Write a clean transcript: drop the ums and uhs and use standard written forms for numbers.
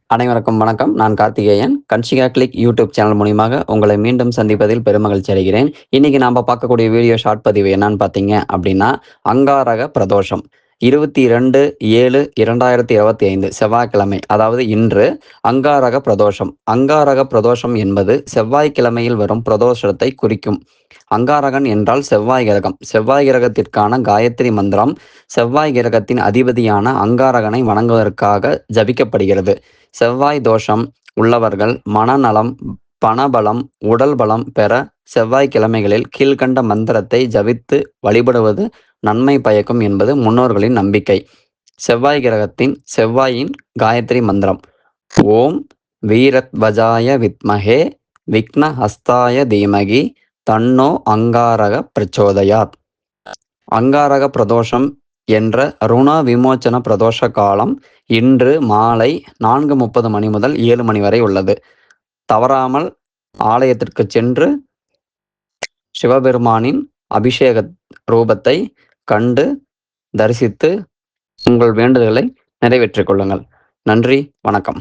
அனைவருக்கும் வணக்கம். நான் Karthikeyan. Kanshika click YouTube channel மூலியமாக உங்களை மீண்டும் சந்திப்பதில் பெருமகிழ்ச்சி அடைகிறேன். இன்னைக்கு நாம பார்க்கக்கூடிய வீடியோ ஷார்ட் பதிவு என்னன்னு பார்த்தீங்க அப்படின்னா, அங்காரக பிரதோஷம். 22/7/2025 செவ்வாய்க்கிழமை, அதாவது இன்று அங்காரக பிரதோஷம். அங்காரக பிரதோஷம் என்பது செவ்வாய்க்கிழமையில் வரும் பிரதோஷத்தை குறிக்கும். அங்காரகன் என்றால் செவ்வாய் கிரகம். செவ்வாய் கிரகத்திற்கான காயத்ரி மந்திரம் செவ்வாய் கிரகத்தின் அதிபதியான அங்காரகனை வணங்குவதற்காக ஜபிக்கப்படுகிறது. செவ்வாய் தோஷம் உள்ளவர்கள் மனநலம், பணபலம், உடல் பலம் பெற செவ்வாய்க்கிழமைகளில் கீழ்கண்ட மந்திரத்தை ஜபித்து வழிபடுவது நன்மை பயக்கும் என்பது முன்னோர்களின் நம்பிக்கை. செவ்வாயின் காயத்ரி மந்திரம்: ஓம் வீரத்வஜாய வித்மஹே விக்னஹஸ்தாய தீமகி தன்னோ அங்காரக பிரச்சோதயாத். அங்காரக பிரதோஷம் என்ற ருண விமோச்சன பிரதோஷ காலம் இன்று மாலை 4:30 மணி முதல் 7 மணி வரை உள்ளது. தவறாமல் ஆலயத்திற்கு சென்று சிவபெருமானின் அபிஷேக ரூபத்தை கண்டு தரிசித்து உங்கள் வேண்டுதலை நிறைவேற்றிக் கொள்ளுங்கள். நன்றி, வணக்கம்.